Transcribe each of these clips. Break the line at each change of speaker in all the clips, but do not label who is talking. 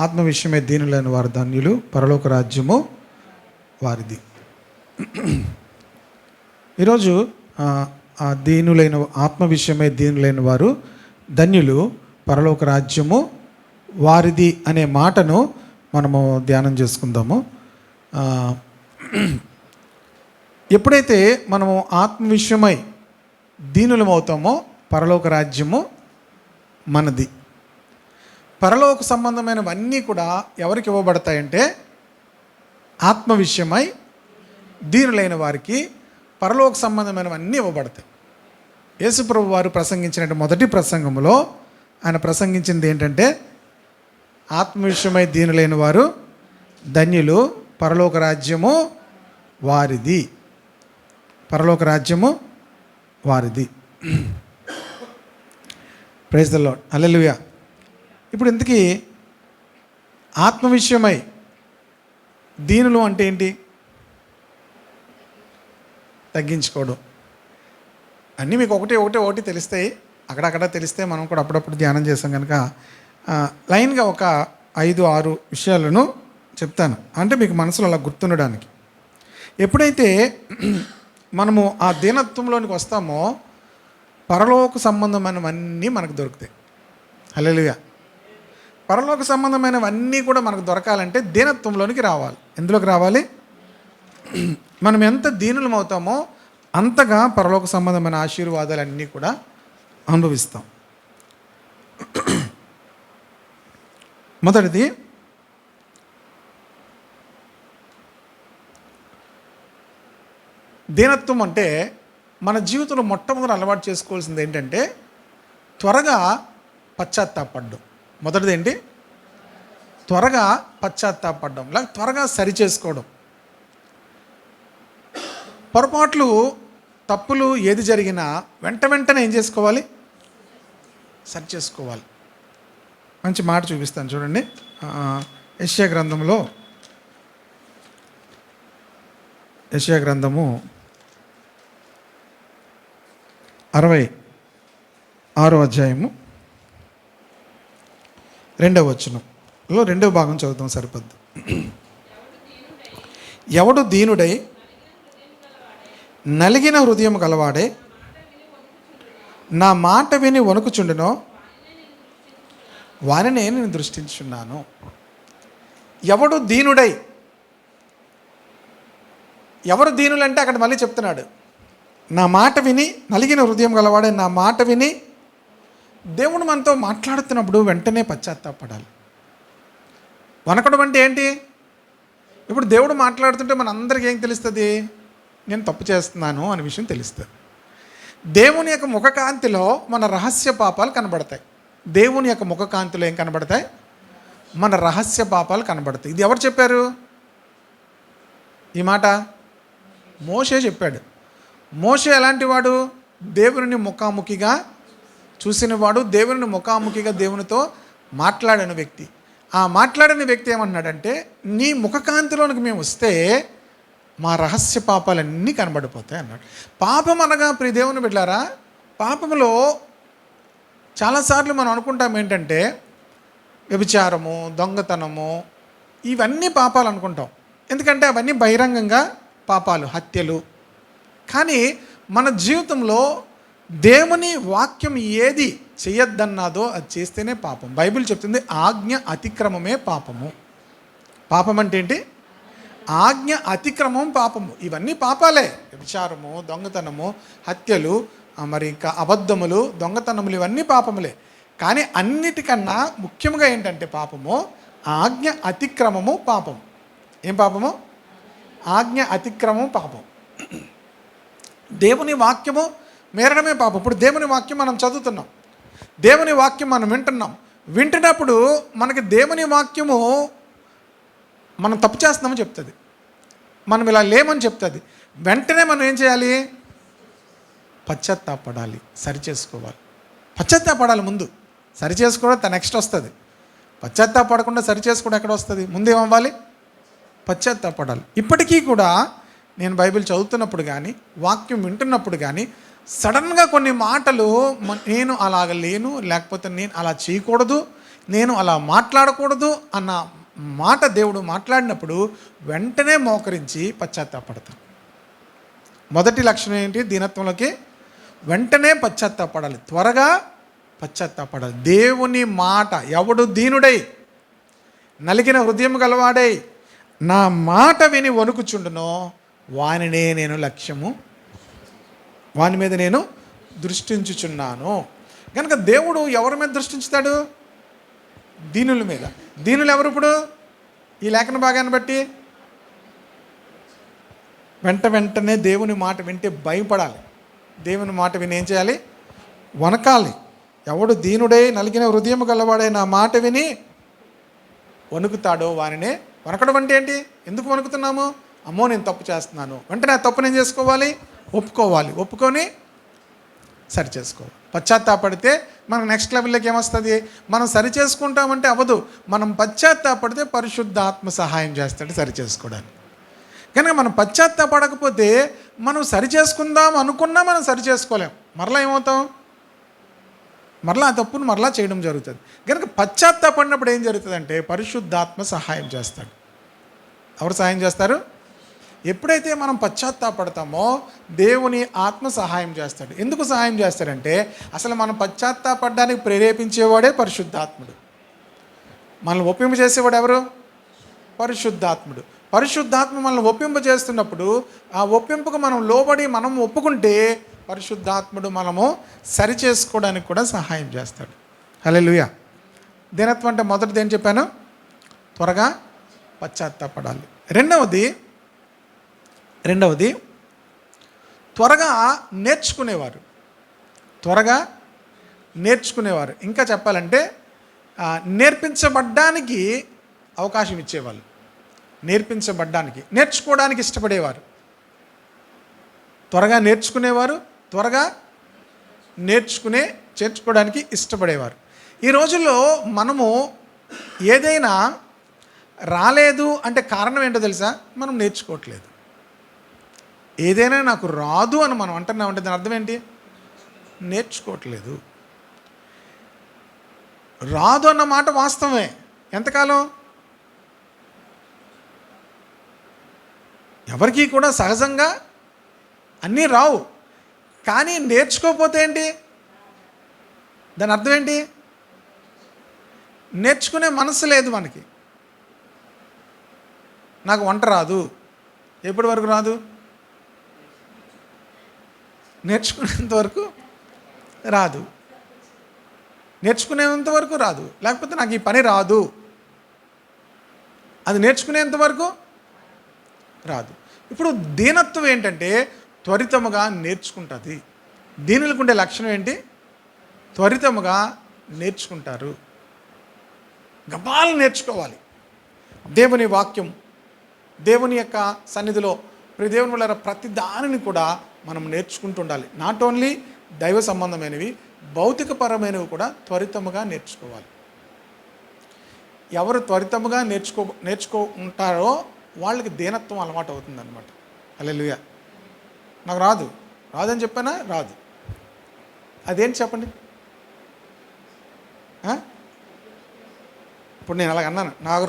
ఆత్మ విషయమే దీనులైన వారు ధన్యులు, పరలోక రాజ్యము వారిది. ఈరోజు ఆ దీనులైన ఆత్మ విషయమే దీనులైన వారు ధన్యులు, పరలోక రాజ్యము వారిది అనే మాటను మనము ధ్యానం చేసుకుందాము. ఎప్పుడైతే మనము ఆత్మ విషయమై దీనులమవుతామో పరలోక రాజ్యము మనది. పరలోక సంబంధమైనవన్నీ కూడా ఎవరికి ఇవ్వబడతాయంటే ఆత్మ విషయమై దీనులైన వారికి పరలోక సంబంధమైనవన్నీ ఇవ్వబడతాయి. యేసుప్రభు వారు ప్రసంగించిన మొదటి ప్రసంగంలో ఆయన ప్రసంగించింది ఏంటంటే ఆత్మ విషయమై దీనులైన వారు ధన్యులు, పరలోక రాజ్యము వారిది. పరలోక రాజ్యము వారిది. ప్రైజ్ ద లార్డ్, హల్లెలూయా. ఇప్పుడు ఇంతకీ ఆత్మ విషయమై దీనులు అంటే ఏంటి? తగ్గించుకోవడం. అన్నీ మీకు ఒకటి తెలుస్తాయి, అక్కడక్కడ తెలిస్తే మనం కూడా అప్పుడప్పుడు ధ్యానం చేస్తాం కనుక లైన్గా ఒక 5-6 విషయాలను చెప్తాను, అంటే మీకు మనసులో అలా గుర్తుండడానికి. ఎప్పుడైతే మనము ఆ దీనత్వంలోనికి వస్తామో పరలోక సంబంధమైనవన్నీ మనకు దొరుకుతాయి. హల్లెలూయా. పరలోక సంబంధమైనవన్నీ కూడా మనకు దొరకాలంటే దీనత్వంలోనికి రావాలి. ఎందులోకి రావాలి? మనం ఎంత దీనులం అవుతామో అంతగా పరలోక సంబంధమైన ఆశీర్వాదాలన్నీ కూడా అనుభవిస్తాం. మొదటిది, దీనత్వం అంటే మన జీవితంలో మొట్టమొదటి అలవాటు చేసుకోవాల్సింది ఏంటంటే త్వరగా పశ్చాత్తాపడడం. మొదటిది ఏంటి? త్వరగా పశ్చాత్తాపడడం, లేక త్వరగా సరి చేసుకోవడం. పొరపాట్లు, తప్పులు ఏది జరిగినా వెంటనే ఏం చేసుకోవాలి? సరి చేసుకోవాలి. మంచి మాట చూపిస్తాను చూడండి. యెషయా గ్రంథంలో, యెషయా గ్రంథము 66వ అధ్యాయము 2వ వచనంలో 2వ భాగం చదువుతాం, సరిపోద్ది. ఎవడు దీనుడై నలిగిన హృదయం గలవాడే నా మాట విని వణుకుచుండునో వారినే నేను దృష్టించున్నాను. ఎవడు దీనుడై, ఎవరు దీనులంటే అక్కడ మళ్ళీ చెప్తున్నాడు, నా మాట విని నలిగిన హృదయం గలవాడే నా మాట విని. దేవుడు మనతో మాట్లాడుతున్నప్పుడు వెంటనే పశ్చాత్తాపడాలి. వనకడం అంటే ఏంటి? ఇప్పుడు దేవుడు మాట్లాడుతుంటే మనందరికీ ఏం తెలుస్తుంది? నేను తప్పు చేస్తున్నాను అనే విషయం తెలుస్తుంది. దేవుని యొక్క ముఖకాంతిలో మన రహస్య పాపాలు కనబడతాయి. దేవుని యొక్క ముఖకాంతిలో ఏం కనబడతాయి? మన రహస్య పాపాలు కనబడతాయి. ఇది ఎవరు చెప్పారు ఈ మాట? మోషే చెప్పాడు. మోషే ఎలాంటి వాడు? దేవుని ముఖాముఖిగా చూసినవాడు, దేవుని ముఖాముఖిగా దేవునితో మాట్లాడిన వ్యక్తి. ఆ మాట్లాడిన వ్యక్తి ఏమన్నాడంటే, నీ ముఖకాంతిలోనికి మేము వస్తే మా రహస్య పాపాలన్నీ కనబడిపోతాయి అన్నాడు. పాపం అనగా ప్రియ దేవుని బిడ్డలారా, పాపంలో చాలాసార్లు మనం అనుకుంటాం ఏంటంటే వ్యభిచారము, దొంగతనము, ఇవన్నీ పాపాలు అనుకుంటాం. ఎందుకంటే అవన్నీ బహిరంగంగా పాపాలు, హత్యలు. కానీ మన జీవితంలో దేవుని వాక్యం ఏది చేయొద్దన్నాదో అది చేస్తేనే పాపం. బైబిల్ చెప్తుంది ఆజ్ఞ అతిక్రమమే పాపము. పాపం అంటే ఏంటి? ఆజ్ఞ అతిక్రమం పాపము. ఇవన్నీ పాపాలే. వ్యభిచారము, దొంగతనము, హత్యలు, మరి ఇంకా అబద్ధములు, దొంగతనములు, ఇవన్నీ పాపములే. కానీ అన్నిటికన్నా ముఖ్యంగా ఏంటంటే పాపము ఆజ్ఞ అతిక్రమము పాపం. ఏం పాపము? ఆజ్ఞ అతిక్రమం పాపం. దేవుని వాక్యము మేరడమే పాపం. ఇప్పుడు దేవుని వాక్యం మనం చదువుతున్నాం, దేవుని వాక్యం మనం వింటున్నాం. వింటున్నప్పుడు మనకి దేవుని వాక్యము మనం తప్పు చేస్తున్నామని చెప్తుంది, మనం ఇలా లేమని చెప్తుంది. వెంటనే మనం ఏం చేయాలి? పశ్చాత్తాపడాలి, సరి చేసుకోవాలి. పశ్చాత్తాపడాలి ముందు, సరి చేసుకోవడం నెక్స్ట్ వస్తుంది. పశ్చాత్తాపడకుండా సరి చేసుకోవడం ఎక్కడ వస్తుంది? ముందేమవ్వాలి? పశ్చాత్తాపడాలి. ఇప్పటికీ కూడా నేను బైబిల్ చదువుతున్నప్పుడు కానీ, వాక్యం వింటున్నప్పుడు కానీ సడన్గా కొన్ని మాటలు నేను అలాగ లేను, లేకపోతే నేను అలా చేయకూడదు, నేను అలా మాట్లాడకూడదు అన్న మాట దేవుడు మాట్లాడినప్పుడు వెంటనే మోకరించి పశ్చాత్తాపడతాను. మొదటి లక్షణం ఏంటి? దీనత్వంలోకి వెంటనే పశ్చాత్తాపడాలి, త్వరగా పశ్చాత్తాపడాలి. దేవుని మాట, ఎవడు దీనుడై నలిగిన హృదయం గలవాడై నా మాట విని వణుకుచుండునో వానినే నేను లక్ష్యము, వాని మీద నేను దృష్టించుచున్నాను. కనుక దేవుడు ఎవరి మీద దృష్టించుతాడు? దీనుల మీద. దీనులు ఎవరు? ఇప్పుడు ఈ లేఖన భాగాన్ని బట్టి వెంటనే దేవుని మాట వింటే భయపడాలి. దేవుని మాట విని ఏం చేయాలి? వణకాలి. ఎవడు దీనుడై నలిగిన హృదయం గలవాడై నా మాట విని వణుకుతాడో వారినే. వణకడం అంటే ఏంటి? ఎందుకు వణుకుతున్నాము? అమ్మో నేను తప్పు చేస్తున్నాను. వెంటనే ఆ తప్పు నేను చేసుకోవాలి, ఒప్పుకోవాలి, ఒప్పుకొని సరి చేసుకోవాలి. పశ్చాత్తాపడితే మనకు నెక్స్ట్ లెవెల్లోకి ఏమొస్తుంది? మనం సరి చేసుకుంటామంటే అవ్వదు. మనం పశ్చాత్తాపడితే పరిశుద్ధాత్మ సహాయం చేస్తాడు సరి చేసుకోవడానికి. కనుక మనం పశ్చాత్తాపడకపోతే మనం సరి చేసుకుందాం అనుకున్నా మనం సరి చేసుకోలేం. మరలా ఏమవుతాం? మరలా ఆ తప్పును మరలా చేయడం జరుగుతుంది. కనుక పశ్చాత్తాపడినప్పుడు ఏం జరుగుతుందంటే పరిశుద్ధాత్మ సహాయం చేస్తాడు. ఎవరు సహాయం చేస్తారు? ఎప్పుడైతే మనం పశ్చాత్తాపడతామో దేవుని ఆత్మ సహాయం చేస్తాడు. ఎందుకు సహాయం చేస్తాడంటే అసలు మనం పశ్చాత్తాపడడానికి ప్రేరేపించేవాడే పరిశుద్ధాత్ముడు. మనల్ని ఒప్పింప చేసేవాడు ఎవరు? పరిశుద్ధాత్ముడు. పరిశుద్ధాత్మ మనల్ని ఒప్పింప చేస్తున్నప్పుడు ఆ ఒప్పింపుకు మనం లోబడి మనం ఒప్పుకుంటే పరిశుద్ధాత్ముడు మనము సరి చేసుకోవడానికి కూడా సహాయం చేస్తాడు. హల్లెలూయా. దీనత్వం అంటే మొదటిది ఏం చెప్పాను? త్వరగా పశ్చాత్తాపడాలి. రెండవది త్వరగా నేర్చుకునేవారు. త్వరగా నేర్చుకునేవారు. ఇంకా చెప్పాలంటే నేర్పించబడ్డానికి అవకాశం ఇచ్చేవాళ్ళు. నేర్చుకోవడానికి ఇష్టపడేవారు. త్వరగా నేర్చుకునేవారు, త్వరగా చేర్చుకోవడానికి ఇష్టపడేవారు. ఈ రోజుల్లో మనము ఏదైనా రాలేదు అంటే కారణం ఏంటో తెలుసా? మనం నేర్చుకోవట్లేదు. ఏదైనా నాకు రాదు అని మనం అంటున్నామంటే దాని అర్థం ఏంటి? నేర్చుకోవట్లేదు. రాదు అన్న మాట వాస్తవమే. ఎంతకాలం? ఎవరికీ కూడా సహజంగా అన్నీ రావు. కానీ నేర్చుకోకపోతే ఏంటి? దాని అర్థం ఏంటి? నేర్చుకునే మనసు లేదు మనకి. నాకు వంట రాదు. ఎప్పటి వరకు రాదు? నేర్చుకునేంత వరకు రాదు. నేర్చుకునేంత వరకు రాదు. లేకపోతే నాకు ఈ పని రాదు, అది నేర్చుకునేంత వరకు రాదు. ఇప్పుడు దీనత్వం ఏంటంటే త్వరితముగా నేర్చుకుంటుంది. దీనులకు ఉండే లక్షణం ఏంటి? త్వరితముగా నేర్చుకుంటారు. గబాలు నేర్చుకోవాలి. దేవుని వాక్యం, దేవుని యొక్క సన్నిధిలో దేవుని వల్ల ప్రతి దానిని కూడా మనం నేర్చుకుంటూ ఉండాలి. నాట్ ఓన్లీ దైవ సంబంధమైనవి, భౌతికపరమైనవి కూడా త్వరితముగా నేర్చుకోవాలి. ఎవరు త్వరితముగా నేర్చుకుంటారో వాళ్ళకి దీనత్వం అలవాటు అవుతుందన్నమాట. హల్లెలూయా. నాకు రాదని చెప్పానా? రాదు. అదేంటి చెప్పండి? ఇప్పుడు నేను అలాగ అన్నాను, నాకు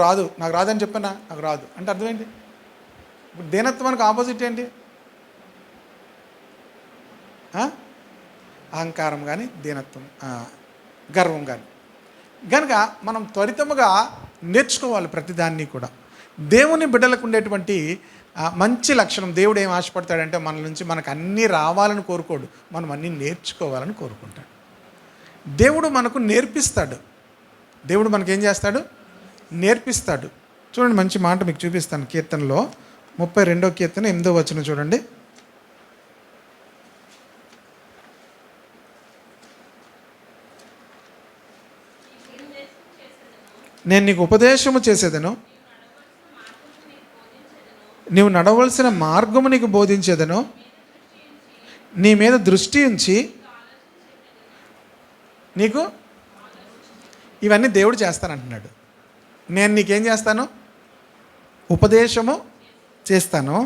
రాదని చెప్పానా? నాకు రాదు అంటే అర్థం ఏంటి? ఇప్పుడు దీనత్వానికి ఆపోజిట్ ఏంటి? అహంకారం కానీ, దీనత్వం, గర్వం కానీ. కనుక మనం త్వరితముగా నేర్చుకోవాలి ప్రతిదాన్ని కూడా. దేవుని బిడ్డలకు ఉండేటువంటి మంచి లక్షణం. దేవుడు ఏం ఆశపడతాడంటే మన నుంచి మనకు అన్నీ రావాలని కోరుకోడు, మనం అన్నీ నేర్చుకోవాలని కోరుకుంటాడు. దేవుడు మనకు నేర్పిస్తాడు. దేవుడు మనకేం చేస్తాడు? నేర్పిస్తాడు. చూడండి, మంచి మాట మీకు చూపిస్తాను. కీర్తనలో 32వ కీర్తన 8వ వచనం చూడండి. నేను నీకు ఉపదేశము చేసేదను, నీవు నడవలసిన మార్గము నీకు బోధించేదను, నీ మీద దృష్టి ఉంచి నీకు ఇవన్నీ దేవుడు చేస్తానంటున్నాడు. నేను నీకేం చేస్తాను? ఉపదేశము చేస్తాను,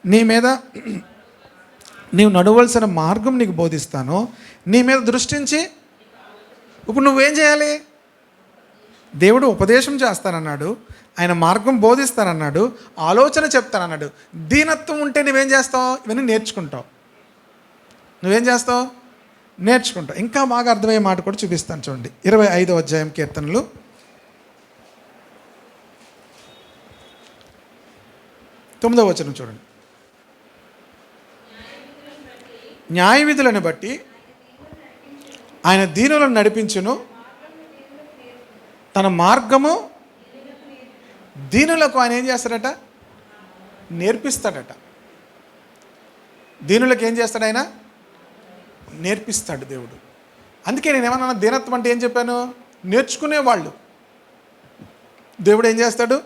నీ మీద నీవు నడవలసిన మార్గం నీకు బోధిస్తాను, నీ మీద దృష్టించి. ఇప్పుడు నువ్వేం చేయాలి? దేవుడు ఉపదేశం చేస్తానన్నాడు, ఆయన మార్గం బోధిస్తానన్నాడు, ఆలోచన చెప్తానన్నాడు. దీనత్వం ఉంటే నువ్వేం చేస్తావు? ఇవన్నీ నేర్చుకుంటావు. నువ్వేం చేస్తావు? నేర్చుకుంటావు. ఇంకా బాగా అర్థమయ్యే మాట కూడా చూపిస్తాను చూడండి. 25వ అధ్యాయం కీర్తనలు 9వ వచనం చూడండి. న్యాయ విధులను బట్టి ఆయన దీనులను నడిపించును, తన మార్గము దీనులకు ఆయన ఏం చేస్తాడట? నేర్పిస్తాడట. దీనులకు ఏం చేస్తాడు? ఆయన నేర్పిస్తాడు దేవుడు. అందుకే నేను ఏమన్నా దీనత్వం అంటే ఏం చెప్పాను? నేర్చుకునేవాళ్ళు. దేవుడు ఏం చేస్తాడు?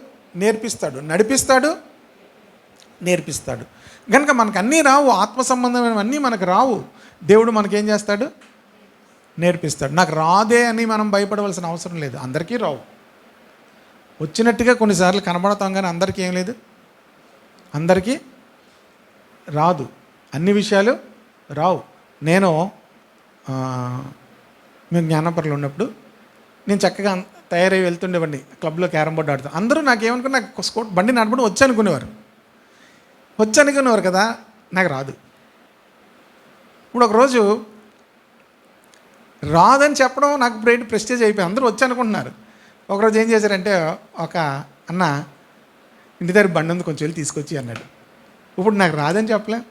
నేర్పిస్తాడు, నడిపిస్తాడు, నేర్పిస్తాడు. కనుక మనకు అన్నీ రావు, ఆత్మ సంబంధమైనవన్నీ మనకు రావు. దేవుడు మనకేం చేస్తాడు? నేర్పిస్తాడు. నాకు రాదే అని మనం భయపడవలసిన అవసరం లేదు. అందరికీ రావు. వచ్చినట్టుగా కొన్నిసార్లు కనబడతాం, కానీ అందరికీ ఏం లేదు, అందరికీ రాదు. అన్ని విషయాలు రావు. నేను మేము జ్ఞానపరులు ఉన్నప్పుడు నేను చక్కగా తయారై వెళ్తుండేవాడిని, క్లబ్లో క్యారమ్ బోర్డు ఆడుతాను. అందరూ నాకేమనుకున్నా, నాకు బండి నడపడం వచ్చి అనుకునేవారు కదా, నాకు రాదు. ఇప్పుడు ఒకరోజు రాదని చెప్పడం నాకు బ్రెయిన్ ప్రెస్టేజ్ అయిపోయి అందరూ వచ్చి అనుకుంటున్నారు. ఒకరోజు ఏం చేశారంటే, ఒక అన్న ఇంటి దగ్గర బండి ఉంది, కొంచెం వెళ్ళి తీసుకొచ్చి అన్నాడు. ఇప్పుడు నాకు రాదని చెప్పలేం,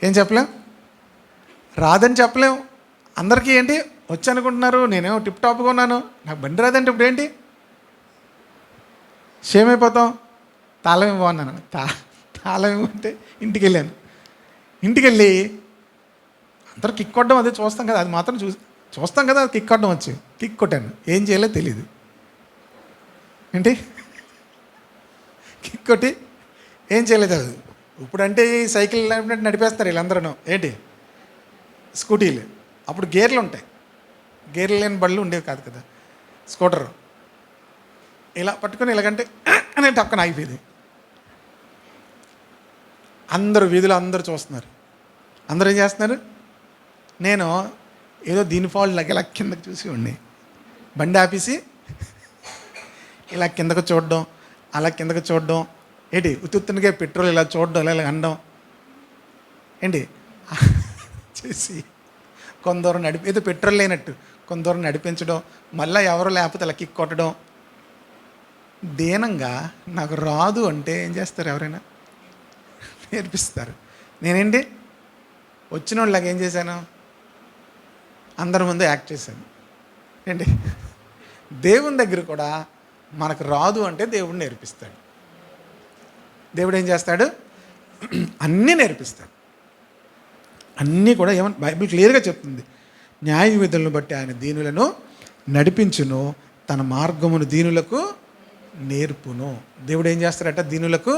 ఏం చెప్పలేం, రాదని చెప్పలేం. అందరికీ ఏంటి వచ్చి అనుకుంటున్నారు, నేనేమో టిప్ టాప్గా ఉన్నాను, నాకు బండి రాదంటే ఇప్పుడు ఏంటి, షేమ్ అయిపోతాం. తాళం ఇవ్వన్నాను. తాళం ఇవ్వమంటే ఇంటికి వెళ్ళాను. ఇంటికి వెళ్ళి అందరూ కిక్ కొట్టడం అదే చూస్తాం కదా, అది మాత్రం చూస్తాం కదా, కిక్ కొట్టడం వచ్చి కిక్ కొట్టాను. ఏం చేయాలో తెలీదు. ఏంటి కిక్ కొట్టి ఏం చేయలేదు. అది ఇప్పుడంటే ఈ సైకిల్ నడిపేస్తారు వీళ్ళందరూ, ఏంటి స్కూటీలు. అప్పుడు గేర్లు ఉంటాయి, గేర్లు లేని బళ్ళు ఉండేవి కాదు కదా. స్కూటర్ ఇలా పట్టుకొని ఇలాగంటే అనే టక్కన ఆగిపోయింది. అందరూ వీధిలో అందరూ చూస్తున్నారు. అందరూ ఏం చేస్తున్నారు? నేను ఏదో దీని ఫాల్ట్ ఇలా కిందకు చూసి ఉండి బండి ఆపేసి ఇలా కిందకు చూడడం, అలా కిందకు చూడడం, ఏంటి ఉత్తుగా పెట్రోల్ ఇలా చూడడం, ఇలా అనడం, ఏంటి చేసి కొందరు ఏదో పెట్రోల్ లేనట్టు కొందరు నడిపించడం, మళ్ళీ ఎవరో లేకపోతే అలా కిక్ కొట్టడం. దీనంగా నాకు రాదు అంటే ఏం చేస్తారు? ఎవరైనా నేర్పిస్తారు. నేనేంటి వచ్చిన వాళ్ళకి ఏం చేశాను? అందరి ముందు యాక్ట్ చేశాను. ఏంటి దేవుని దగ్గర కూడా మనకు రాదు అంటే దేవుడు నేర్పిస్తాడు. దేవుడు ఏం చేస్తాడు? అన్నీ నేర్పిస్తాడు. అన్నీ కూడా ఏమన్నా బైబిల్ క్లియర్గా చెప్తుంది. న్యాయ విధులను బట్టి ఆయన దీనులను నడిపించును, తన మార్గమును దీనులకు నేర్పును. దేవుడు ఏం చేస్తాడట? దీనులకు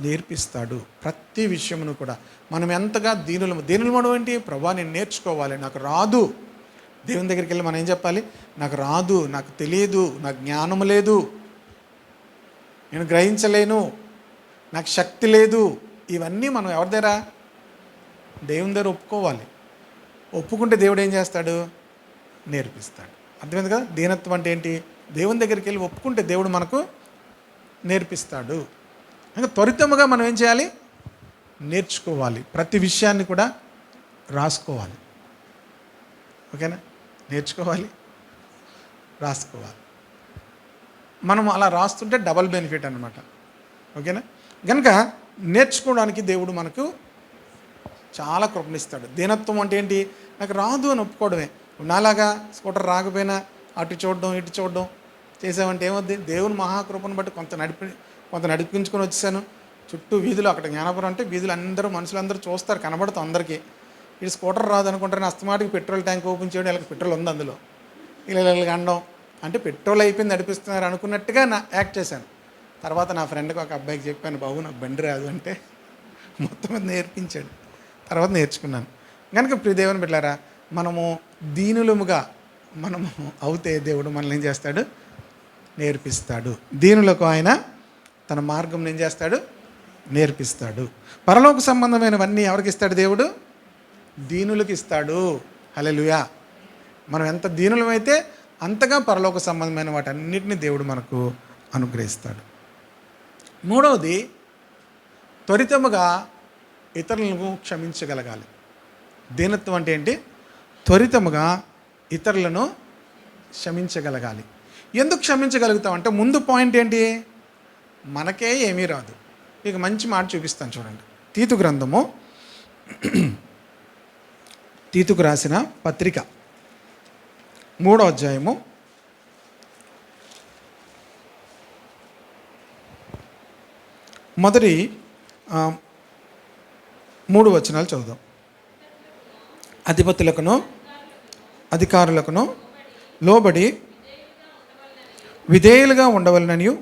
నేర్పిస్తాడు. ప్రతి విషయమును కూడా మనం ఎంతగా దీనులు మనం ఏంటి? ప్రభా నేను నేర్చుకోవాలి, నాకు రాదు. దేవుని దగ్గరికి వెళ్ళి మనం ఏం చెప్పాలి? నాకు రాదు, నాకు తెలియదు, నాకు జ్ఞానం లేదు, నేను గ్రహించలేను, నాకు శక్తి లేదు. ఇవన్నీ మనం ఎవరి దగ్గర? దేవుని దగ్గర ఒప్పుకోవాలి. ఒప్పుకుంటే దేవుడు ఏం చేస్తాడు? నేర్పిస్తాడు. అర్థమైంది కదా? దీనత్వం అంటే ఏంటి? దేవుని దగ్గరికి వెళ్ళి ఒప్పుకుంటే దేవుడు మనకు నేర్పిస్తాడు. ఇంకా త్వరితముగా మనం ఏం చేయాలి? నేర్చుకోవాలి. ప్రతి విషయాన్ని కూడా రాసుకోవాలి. ఓకేనా? నేర్చుకోవాలి, రాసుకోవాలి. మనం అలా రాస్తుంటే డబల్ బెనిఫిట్ అన్నమాట. ఓకేనా? కనుక నేర్చుకోవడానికి దేవుడు మనకు చాలా కృపణిస్తాడు. దీనత్వం అంటే ఏంటి? నాకు రాదు అని ఒప్పుకోవడమే. నాలాగా స్కూటర్ రాకపోయినా అటు చూడడం ఇటు చూడడం చేసామంటే ఏమవుద్ది? దేవుని మహాకృపను బట్టి కొంత నడిపించుకొని వచ్చేసాను. చుట్టూ వీధులు, అక్కడ జ్ఞానపురం అంటే వీధులు అందరూ మనుషులందరూ చూస్తారు, కనబడుతాం అందరికీ. ఇది స్కూటర్ రాదు అనుకుంటారని అస్తమాటికి పెట్రోల్ ట్యాంక్ ఓపెన్ చేయడం, ఇలా పెట్రోల్ ఉంది అందులో, ఇలా అనడం అంటే పెట్రోల్ అయిపోయింది నడిపిస్తున్నారు అనుకున్నట్టుగా యాక్ట్ చేశాను. తర్వాత నా ఫ్రెండ్కి ఒక అబ్బాయికి చెప్పాను, బాబు నాకు బండి రాదు అంటే మొత్తం అది నేర్పించాడు. తర్వాత నేర్చుకున్నాను. కనుక ప్రియ దేవుని బిడ్డలారా, మనము దీనులముగా మనము అవుతే దేవుడు మనల్ని ఏం చేస్తాడు? నేర్పిస్తాడు. దీనులకు ఆయన తన మార్గం ఏం చేస్తాడు? నేర్పిస్తాడు. పరలోక సంబంధమైనవన్నీ ఎవరికి ఇస్తాడు? దేవుడు దీనులకు ఇస్తాడు. హల్లెలూయా. మనం ఎంత దీనులమైతే అంతగా పరలోక సంబంధమైన వాటన్నిటిని దేవుడు మనకు అనుగ్రహిస్తాడు. మూడవది, త్వరితముగా ఇతరులను క్షమించగలగాలి. దీనత్వం అంటే ఏంటి? త్వరితముగా ఇతరులను క్షమించగలగాలి. ఎందుకు క్షమించగలుగుతాం అంటే, ముందు పాయింట్ ఏంటి? మనకే ఏమీ రాదు. మీకు మంచి మాట చూపిస్తాను చూడండి. తీతు గ్రంథము, తీతుకు రాసిన పత్రిక 3వ అధ్యాయము 3 వచనాలు చదువుదాం. అధిపతులకును అధికారులకును లోబడి విధేయులుగా ఉండవలననియు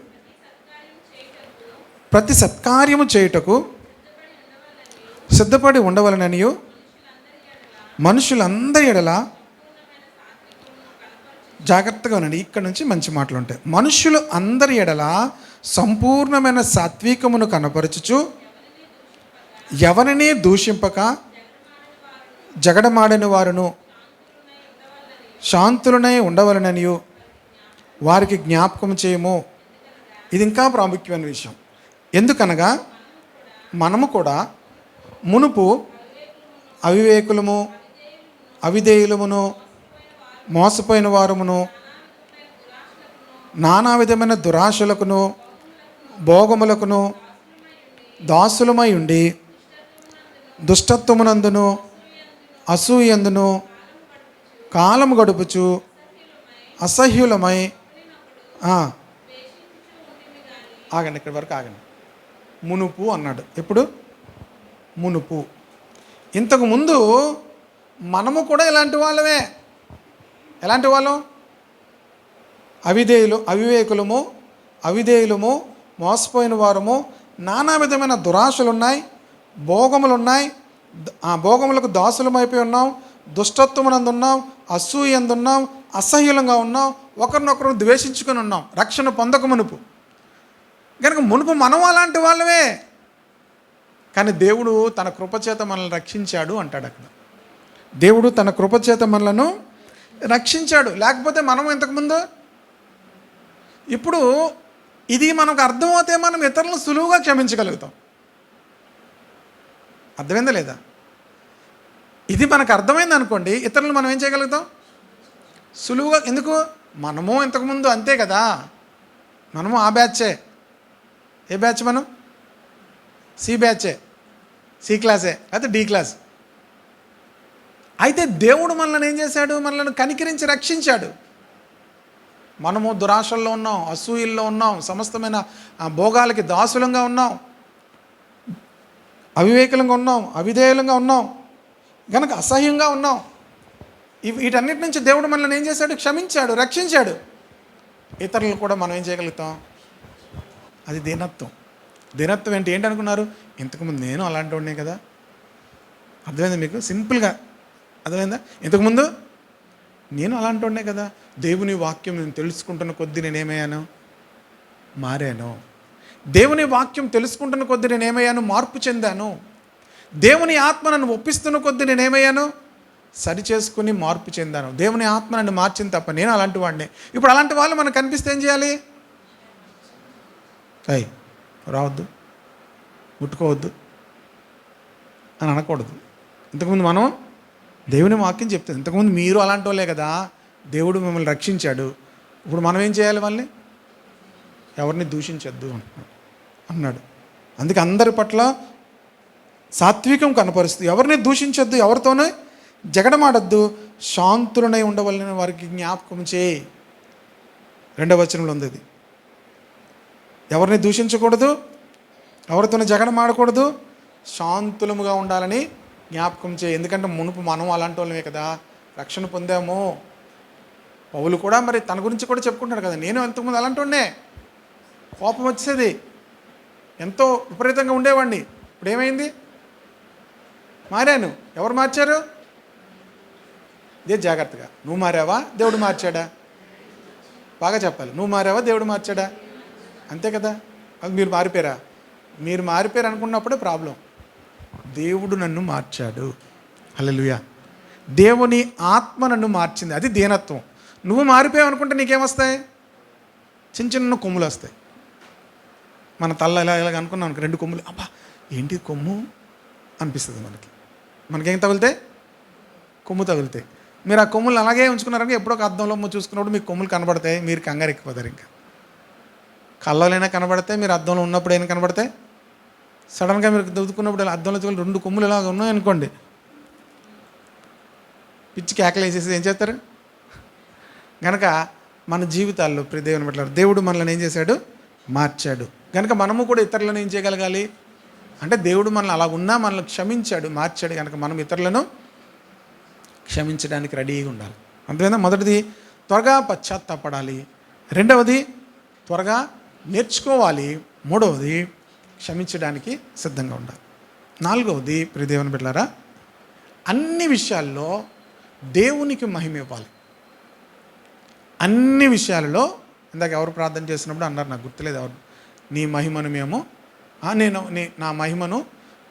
ప్రతి సత్కార్యము చేయుటకు సిద్ధపడి ఉండవలననియు మనుషులందరి ఎడల, జాగ్రత్తగా ఉండండి, ఇక్కడ నుంచి మంచి మాటలు ఉంటాయి. మనుషులు అందరి ఎడల సంపూర్ణమైన సాత్వికమును కనపరచుచు ఎవరిని దూషింపక జగడమాడని వారును శాంతులనై ఉండవలననియు వారికి జ్ఞాపకం చేయము. ఇది ఇంకా ప్రాముఖ్యమైన విషయం. ఎందుకనగా మనము కూడా మునుపు అవివేకులము, అవిధేయులమును, మోసపోయిన వారమును, నానా విధమైన దురాశలకును భోగములకును దాసులమై ఉండి దుష్టత్వమునందును అసూయందును కాలము గడుపుచు అసహ్యులమై ఆగండి, ఇక్కడి వరకు ఆగండి. మునుపు అన్నాడు. ఎప్పుడు? మునుపు. ఇంతకుముందు మనము కూడా ఇలాంటి వాళ్ళమే. ఎలాంటి వాళ్ళం? అవివేకులము, అవిధేయులము, మోసపోయిన వారము, నానా విధమైన దురాశలు ఉన్నాయి, భోగములు ఉన్నాయి, ఆ భోగములకు దాసులమైపోయి ఉన్నాం, దుష్టత్వమునందు ఉన్నాం, అసూయందున్నాం, అసహ్యులంగా ఉన్నాం, ఒకరినొకరు ద్వేషించుకొని ఉన్నాం రక్షణ పొందక మునుపు. కనుక మునుపు మనం అలాంటి వాళ్ళమే. కానీ దేవుడు తన కృపచేత మనల్ని రక్షించాడు అంటాడు అక్కడ. దేవుడు తన కృపచేత మనలను రక్షించాడు. లేకపోతే మనం ఇంతకుముందు, ఇప్పుడు ఇది మనకు అర్థమవుతే మనం ఇతరులను సులువుగా క్షమించగలుగుతాం. అర్థమైందా లేదా? ఇది మనకు అర్థమైంది అనుకోండి, ఇతరులు మనం ఏం చేయగలుగుతాం? సులువుగా. ఎందుకు? మనము ఇంతకుముందు అంతే కదా. మనము ఆ బ్యాచే. ఏ బ్యాచ్? మనం సి బ్యాచే, సి క్లాసే, లేకపోతే డి క్లాస్. అయితే దేవుడు మనల్ని ఏం చేశాడు? మనల్ని కనికరించి రక్షించాడు. మనము దురాశల్లో ఉన్నాం, అసూయల్లో ఉన్నాం, సమస్తమైన భోగాలకి దాసులంగా ఉన్నాం, అవివేకులంగా ఉన్నాం, అవిధేయులంగా ఉన్నాం, కనుక అసహ్యంగా ఉన్నాం. వీటన్నిటి నుంచి దేవుడు మనల్ని ఏం చేశాడు? క్షమించాడు, రక్షించాడు. ఇతరులు కూడా మనం ఏం చేయగలుగుతాం? అది దీనత్వం. దీనత్వం ఏంటి అనుకున్నారు? ఇంతకుముందు నేను అలాంటి వాడినే కదా. అర్థమైందా మీకు? సింపుల్గా అర్థమైందా? ఇంతకుముందు నేను అలాంటి వాడినే కదా. దేవుని వాక్యం నేను తెలుసుకుంటున్న కొద్దీ నేనేమయ్యాను? మారాను. దేవుని వాక్యం తెలుసుకుంటున్న కొద్దీ నేనేమయ్యాను? మార్పు చెందాను. దేవుని ఆత్మ నన్ను ఒప్పిస్తున్న కొద్దీ నేనేమయ్యాను? సరి చేసుకుని మార్పు చెందాను. దేవుని ఆత్మ నన్ను మార్చింది తప్ప నేను అలాంటి వాడిని. ఇప్పుడు అలాంటి వాళ్ళు మనకు కనిపిస్తే ఏం చేయాలి? రావద్దు, ముట్టుకోవద్దు అని అనకూడదు. ఇంతకుముందు మనం దేవుని వాక్యం చెప్తుంది. ఇంతకుముందు మీరు అలాంటి వాళ్ళే కదా, దేవుడు మిమ్మల్ని రక్షించాడు. ఇప్పుడు మనం ఏం చేయాలి? వాళ్ళని ఎవరిని దూషించద్దు అన్నాడు. అందుకే అందరి పట్ల సాత్వికం కనపరుస్తుంది. ఎవరిని దూషించద్దు, ఎవరితోనే జగడమాడద్దు, శాంతులనై ఉండవలన వారికి జ్ఞాపకం చేయి. 2వ వచనంలో ఉంది ఇది. ఎవరిని దూషించకూడదు, ఎవరితోనే జగడమాడకూడదు, శాంతులముగా ఉండాలని జ్ఞాపకం చేయి. ఎందుకంటే మునుపు మనం అలాంటి వాళ్ళమే కదా, రక్షణ పొందాము. పౌలు కూడా మరి తన గురించి కూడా చెప్పుకుంటాడు కదా, నేను ఇంతకుముందు అలాంటి వాడినే, కోపం వచ్చేది, ఎంతో విపరీతంగా ఉండేవాడిని. ఇప్పుడు ఏమైంది? మారాను. ఎవరు మార్చారు? ఇదే జాగ్రత్తగా. నువ్వు మారావా? దేవుడు మార్చాడా? బాగా చెప్పాలి. నువ్వు మారావా? దేవుడు మార్చాడా? అంతే కదా. అది మీరు మారిపోయారా? మీరు మారిపోయారు అనుకున్నప్పుడే ప్రాబ్లం. దేవుడు నన్ను మార్చాడు. హల్లెలూయా. దేవుని ఆత్మ నన్ను మార్చింది. అది దీనత్వం. నువ్వు మారిపోయావు అనుకుంటే నీకేమొస్తాయి? చిన్న చిన్న కొమ్ములు వస్తాయి. మన తల్ల ఇలా ఇలాగ అనుకున్నాం అనుకో, 2 కొమ్ములు, అబ్బా ఏంటి కొమ్ము అనిపిస్తుంది మనకేం తగులుతాయి? కొమ్ము తగులుతాయి. మీరు ఆ కొమ్ములు అలాగే ఉంచుకున్నారంటే ఎప్పుడో ఒక అద్దంలో చూసుకున్నప్పుడు మీకు కొమ్ములు కనబడతాయి, మీరు కంగారు ఎక్కిపోతారు. ఇంకా కళ్ళలోనైనా కనబడతాయి, మీరు అద్దంలో ఉన్నప్పుడు అయినా కనబడతాయి. సడన్గా మీరు దువ్వుకున్నప్పుడు ఇలా అద్దంలో 2 కొమ్ములు ఇలాగ ఉన్నాయనుకోండి, పిచ్చి కేకలు వేసేసి ఏం చేస్తారు? కనుక మన జీవితాల్లో దేవుని బట్టి దేవుడు మనల్ని ఏం చేశాడు? మార్చాడు. కనుక మనము కూడా ఇతరులను ఏం చేయగలగాలి అంటే, దేవుడు మనల్ని అలా ఉన్నా మనల్ని క్షమించాడు, మార్చాడు. కనుక మనం ఇతరులను క్షమించడానికి రెడీగా ఉండాలి. అంతేనా? మొదటిది త్వరగా పశ్చాత్తాపడాలి. రెండవది త్వరగా నేర్చుకోవాలి. మూడవది క్షమించడానికి సిద్ధంగా ఉండాలి. నాలుగవది దేవుని బిడ్డలారా, అన్ని విషయాల్లో దేవునికి మహిమ ఇవ్వాలి. అన్ని విషయాలలో ఇందాక ఎవరు ప్రార్థన చేసినప్పుడు అన్నారు, నాకు గుర్తులేదు ఎవరు, నీ మహిమను మేము నా మహిమను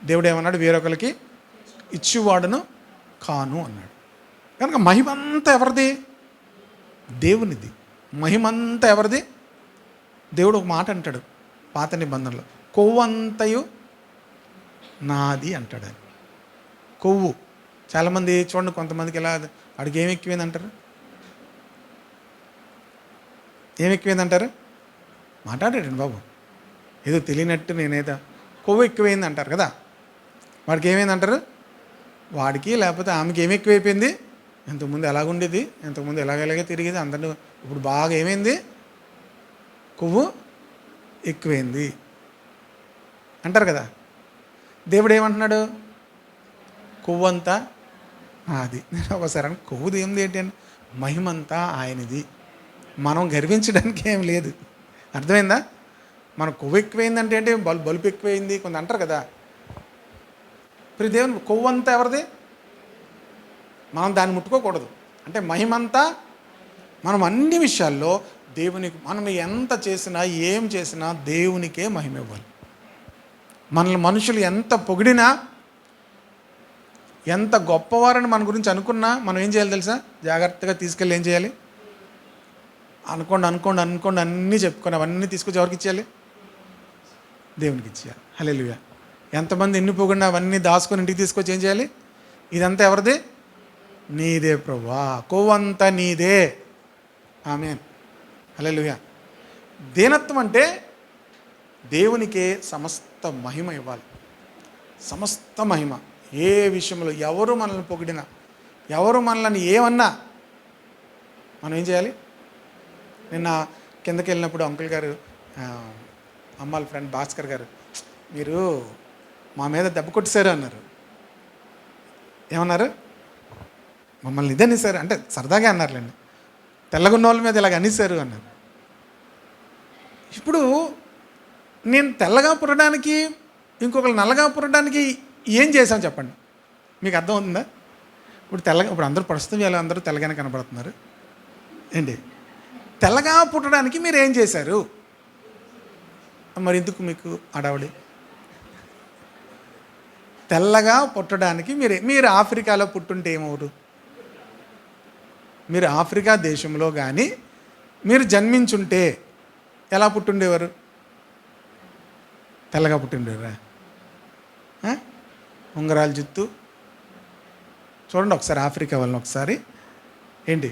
దేవుడు ఏమన్నాడు? వేరొకరికి ఇచ్చేవాడును కాను అన్నాడు. కనుక మహిమంతా ఎవరిది? దేవునిది. మహిమంతా ఎవరిది? దేవుడు ఒక మాట అంటాడు పాత నిబంధనలో, కొవ్వంతయు నాది అంటాడు. ఆయన కొవ్వు. చాలామంది చూడండి, కొంతమందికి ఎలా అడిగి ఏమి ఎక్కువైంది అంటారు? ఏమి ఎక్కువైందంటారు? మాట్లాడాడండి బాబు, ఏదో తెలియనట్టు నేనేదో కొవ్వు ఎక్కువైంది అంటారు కదా. వాడికి ఏమైందంటారు? వాడికి లేకపోతే ఆమెకి ఏమి ఎక్కువైపోయింది? ఇంతకుముందు ఎలాగుండేది, ఇంతకుముందు ఎలాగే తిరిగేది, అందరినీ ఇప్పుడు బాగా ఏమైంది? కొవ్వు ఎక్కువైంది అంటారు కదా. దేవుడు ఏమంటున్నాడు? కొవ్వంతా అది. నేను ఒకసారి కొవ్వుది ఏంది ఏంటి అంటే, మహిమంతా ఆయనది. మనం గర్వించడానికి ఏం లేదు. అర్థమైందా? మన కొవ్వు ఎక్కువైందంటే ఏంటి? బలుపు ఎక్కువైంది కొంత అంటారు కదా. దేవుని కొవ్వంతా ఎవరిది? మనం దాన్ని ముట్టుకోకూడదు. అంటే మహిమంతా మనం అన్ని విషయాల్లో దేవునికి, మనం ఎంత చేసినా ఏం చేసినా దేవునికే మహిమ ఇవ్వాలి. మనల్ని మనుషులు ఎంత పొగిడినా, ఎంత గొప్పవారని మన గురించి అనుకున్నా మనం ఏం చేయాలి తెలుసా? జాగ్రత్తగా తీసుకెళ్ళి ఏం చేయాలి? అనుకోండి అన్నీ చెప్పుకొని అవన్నీ తీసుకొచ్చి ఎవరికి ఇచ్చేయాలి? దేవునికి ఇచ్చేయాలి. హల్లెలూయా. ఎంతమంది ఎన్ని పొగిడినా అవన్నీ దాచుకొని ఇంటికి తీసుకొచ్చి ఏం చేయాలి? ఇదంతా ఎవరిది? నీదే ప్రభువా, కొవ్వంతా నీదే. ఆమేన్. హల్లెలూయా. దీనత్వం అంటే దేవునికే సమస్త మహిమ ఇవ్వాలి. సమస్త మహిమ. ఏ విషయంలో ఎవరు మనల్ని పొగిడినా, ఎవరు మనల్ని ఏమన్నా మనం ఏం చేయాలి? నిన్న కిందకి వెళ్ళినప్పుడు అంకుల్ గారు, అమ్మాళ్ళ ఫ్రెండ్ భాస్కర్ గారు, మీరు మా మీద దెబ్బ కొట్టేశారు అన్నారు. ఏమన్నారు? మమ్మల్ని ఇదనేసారు అంటే సరదాగా అన్నారులేండి. తెల్లగున్న వాళ్ళ మీద ఇలాగ అనేసారు అన్నారు. ఇప్పుడు నేను తెల్లగా పుట్టడానికి, ఇంకొకరు నల్లగా పుట్టడానికి ఏం చేశాం చెప్పండి? మీకు అర్థం అవుతుందా? ఇప్పుడు అందరూ ప్రస్తుతం ఇలా అందరూ తెల్లగానే కనబడుతున్నారు ఏంటి? తెల్లగా పుట్టడానికి మీరు ఏం చేశారు? మరి ఎందుకు మీకు అడవడి? తెల్లగా పుట్టడానికి మీరు ఆఫ్రికాలో పుట్టుంటే ఏమవురు? మీరు ఆఫ్రికా దేశంలో కానీ మీరు జన్మించుంటే ఎలా పుట్టుండేవారు? తెల్లగా పుట్టిండేవారా? ఉంగరాల జుత్తు. చూడండి ఒకసారి ఆఫ్రికా వాళ్ళని ఒకసారి ఏంటి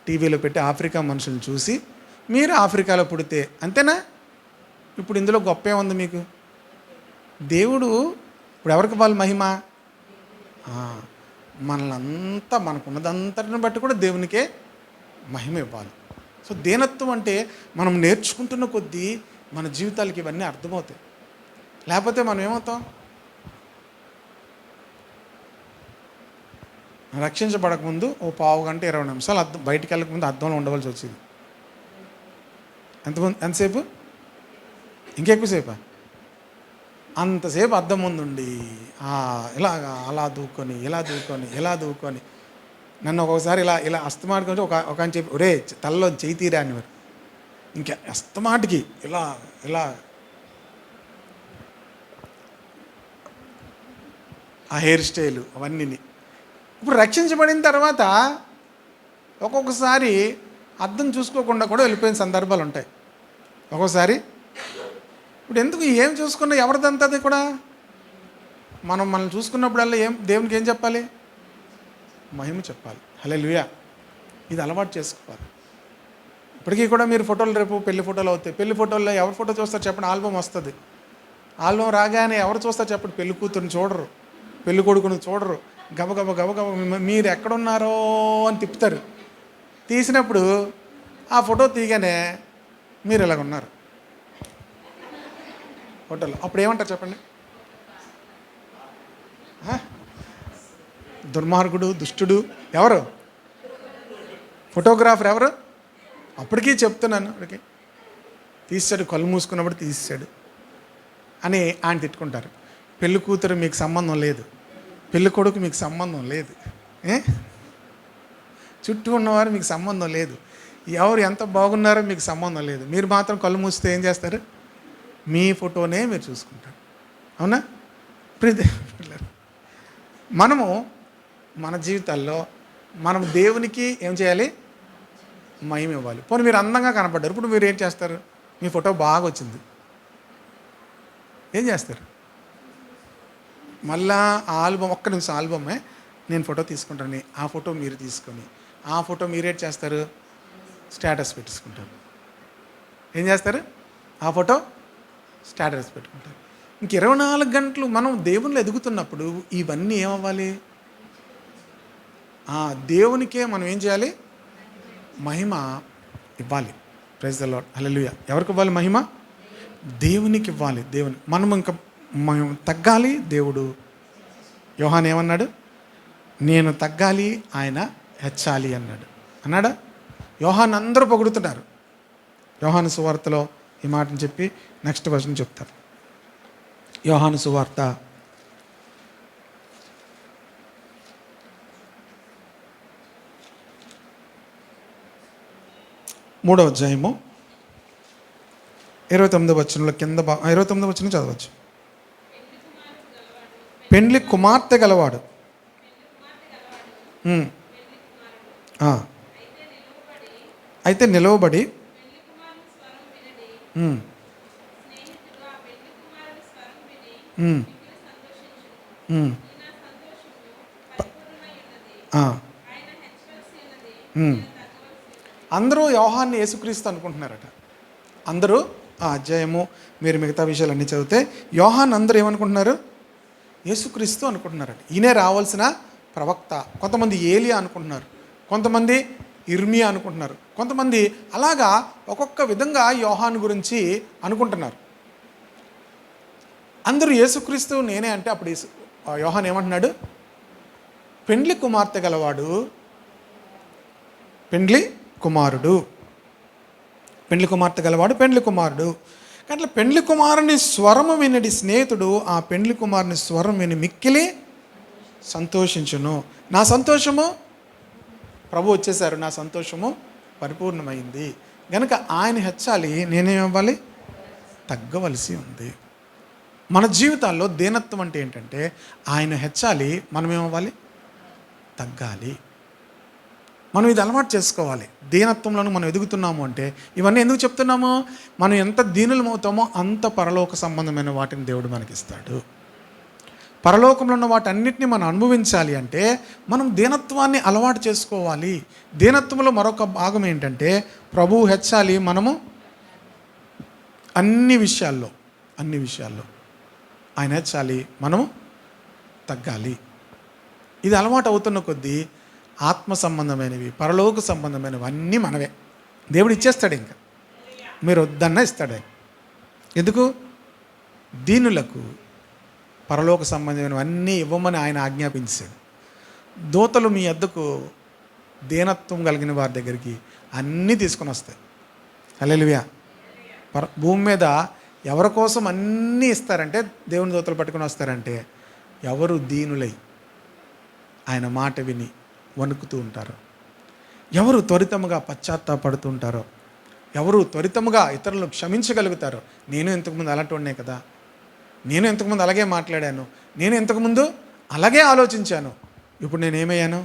టీవీలో పెట్టి ఆఫ్రికా మనుషులను చూసి మీరు ఆఫ్రికాలో పుడితే అంతేనా? ఇప్పుడు ఇందులో గొప్ప ఏముంది మీకు? దేవుడు ఇప్పుడు ఎవరికి వాళ్ళు మహిమ? మనల్నంతా, మనకున్నదంతటిని బట్టి కూడా దేవునికే మహిమ ఇవ్వాలి. సో దీనత్వం అంటే మనం నేర్చుకుంటున్న కొద్దీ మన జీవితాలకి ఇవన్నీ అర్థమవుతాయి. లేకపోతే మనం ఏమవుతాం? రక్షించబడకముందు ఓ పావు గంట 20 నిమిషాలు బయటికి వెళ్ళకముందు అద్దంలో ఉండవలసి వచ్చేది. ఎంతసేపు? ఇంకెక్కువసేపా? అంతసేపు అద్దం ముందుండి అలా దూకొని ఇలా దూకొని నన్ను ఒక్కొక్కసారి ఇలా అస్తమాటికి ఒక అని చెప్పి, ఒరే తలలో చేయి తీరా అనేవారు. ఇంకా అస్తమాటికి ఇలా ఆ హెయిర్ స్టైలు అవన్నీ. ఇప్పుడు రక్షించబడిన తర్వాత ఒక్కొక్కసారి అద్దం చూసుకోకుండా కూడా వెళ్ళిపోయిన సందర్భాలు ఉంటాయి. ఒక్కోసారి ఇప్పుడు ఎందుకు ఏం చూసుకున్నా ఎవరిదంతది కూడా మనల్ని చూసుకున్నప్పుడల్లా దేవునికి ఏం చెప్పాలి? మహిమ చెప్పాలి. హల్లెలూయా. ఇది అలవాటు చేసుకోవాలి. ఇప్పటికీ కూడా మీరు ఫోటోలు రేపు పెళ్లి ఫోటోలు అవుతాయి. పెళ్లి ఫోటోల్లో ఎవరి ఫోటో చూస్తారు చెప్పండి? ఆల్బమ్ వస్తుంది. ఆల్బమ్ రాగానే ఎవరు చూస్తారు చెప్పండి? పెళ్లి కూతురుని చూడరు, పెళ్లి కొడుకుని చూడరు. గబగబ గబగబ మీరు ఎక్కడున్నారో అని తిప్పుతారు. తీసినప్పుడు ఆ ఫోటో తీయగానే మీరు ఇలాగ ఉన్నారు ఫోటోలో. అప్పుడు ఏమంటారు చెప్పండి? దుర్మార్గుడు, దుష్టుడు ఎవరు? ఫోటోగ్రాఫర్ ఎవరు? అప్పటికీ చెప్తున్నాను, అప్పటికి తీసాడు, కళ్ళు మూసుకున్నప్పుడు తీసాడు అని ఆయన తిట్టుకుంటారు. పెళ్ళి కూతురు మీకు సంబంధం లేదు, పెళ్ళి కొడుకు మీకు సంబంధం లేదు, చుట్టూ ఉన్నవారు మీకు సంబంధం లేదు, ఎవరు ఎంత బాగున్నారో మీకు సంబంధం లేదు. మీరు మాత్రం కళ్ళు మూస్తే ఏం చేస్తారు? మీ ఫోటోనే మీరు చూసుకుంటారు. అవునా? మనము మన జీవితాల్లో మనం దేవునికి ఏం చేయాలి? మహిమ ఇవ్వాలి. పోనీ మీరు అందంగా కనపడ్డారు, ఇప్పుడు మీరు ఏం చేస్తారు? మీ ఫోటో బాగా వచ్చింది, ఏం చేస్తారు? మళ్ళా ఆ ఆల్బమ్, ఒక్క నిమిషం ఆల్బమే నేను ఫోటో తీసుకుంటాను, ఆ ఫోటో మీరు తీసుకొని ఆ ఫోటో మీరేం చేస్తారు? స్టేటస్ పెట్టుకుంటారు. ఏం చేస్తారు? ఆ ఫోటో స్టేటస్ పెట్టుకుంటారు. ఇంక 24 గంటలు మనం దేవుళ్ళు ఎదుగుతున్నప్పుడు ఇవన్నీ ఏమవ్వాలి? దేవునికే మనం ఏం చేయాలి? మహిమ ఇవ్వాలి. Praise the lord. హల్లెలూయా. ఎవరికి ఇవ్వాలి మహిమ? దేవునికి ఇవ్వాలి. మనం తగ్గాలి. దేవుడు యోహాను ఏమన్నాడు? నేను తగ్గాలి, ఆయన హెచ్చాలి అన్నాడా? యోహాను అందరూ పొగుడుతున్నారు. యోహాను సువార్తలో ఈ మాటను చెప్పి నెక్స్ట్ వర్షన్ చెప్తారు. యోహాను సువార్త 3వ అధ్యాయము 29వ వచనంలో కింద 29వ వచనం చదవచ్చు. పెండ్లి కుమార్తె గలవాడు అయితే నిలవబడి అందరూ యోహాన్ని యేసుక్రీస్తు అనుకుంటున్నారట. అందరూ ఆ అధ్యాయము మీరు మిగతా విషయాలన్నీ చదివితే యోహాన్ అందరూ ఏమనుకుంటున్నారు? యేసుక్రీస్తు అనుకుంటున్నారట. ఈయనే రావాల్సిన ప్రవక్త. కొంతమంది ఏలియా అనుకుంటున్నారు, కొంతమంది ఇర్మియా అనుకుంటున్నారు, కొంతమంది అలాగా ఒక్కొక్క విధంగా యోహాన్ గురించి అనుకుంటున్నారు. అందరూ యేసుక్రీస్తు నేనే అంటే అప్పుడు యోహాన్ ఏమంటున్నాడు? పెండ్లి కుమార్తె గలవాడు, పెండ్లి కుమారుడు, పెండ్లి కుమార్తె గలవాడు, పెండ్లి కుమారుడు. అట్లా పెండ్లి కుమారుని స్వరము వినడి స్నేహితుడు ఆ పెండ్లి కుమారుని స్వరం విని మిక్కిలి సంతోషించును. నా సంతోషము, ప్రభు వచ్చేసారు, నా సంతోషము పరిపూర్ణమైంది కనుక ఆయన హెచ్చాలి, నేనేమివ్వాలి? తగ్గవలసి ఉంది. మన జీవితాల్లో దీనత్వం అంటే ఏంటంటే ఆయన హెచ్చాలి, మనం ఏమవ్వాలి? తగ్గాలి. మనం ఇది అలవాటు చేసుకోవాలి. దీనత్వంలో మనం ఎదుగుతున్నాము అంటే ఇవన్నీ ఎందుకు చెప్తున్నాము? మనం ఎంత దీనులమవుతామో అంత పరలోక సంబంధమైన వాటిని దేవుడు మనకిస్తాడు. పరలోకంలో ఉన్న వాటన్నిటిని మనం అనుభవించాలి అంటే మనం దీనత్వాన్ని అలవాటు చేసుకోవాలి. దీనత్వంలో మరొక భాగం ఏంటంటే ప్రభువు హెచ్చాలి, మనము అన్ని విషయాల్లో ఆయన హెచ్చాలి, మనము తగ్గాలి. ఇది అలవాటు అవుతున్న కొద్దీ ఆత్మ సంబంధమైనవి, పరలోక సంబంధమైనవి అన్నీ మనవే. దేవుడు ఇచ్చేస్తాడు, ఇంకా మీరు వద్దన్నా ఇస్తాడు. ఎందుకు? దీనులకు పరలోక సంబంధమైనవి అన్నీ ఇవ్వమని ఆయన ఆజ్ఞాపించాడు. దూతలు మీ వద్దకు దీనత్వం కలిగిన వారి దగ్గరికి అన్నీ తీసుకొని వస్తాయి. హల్లెలూయా. భూమి మీద ఎవరి కోసం అన్నీ ఇస్తారంటే, దేవుని దూతలు పట్టుకొని వస్తారంటే ఎవరు దీనులై ఆయన మాట విని వణుకుతూ ఉంటారో, ఎవరు త్వరితముగా పశ్చాత్తాపడుతూ ఉంటారో, ఎవరు త్వరితముగా ఇతరులను క్షమించగలుగుతారో. నేను ఇంతకుముందు అలాంటి వాడినే కదా, నేను ఇంతకుముందు అలాగే మాట్లాడాను, నేను ఇంతకుముందు అలాగే ఆలోచించాను, ఇప్పుడు నేనేమయ్యాను?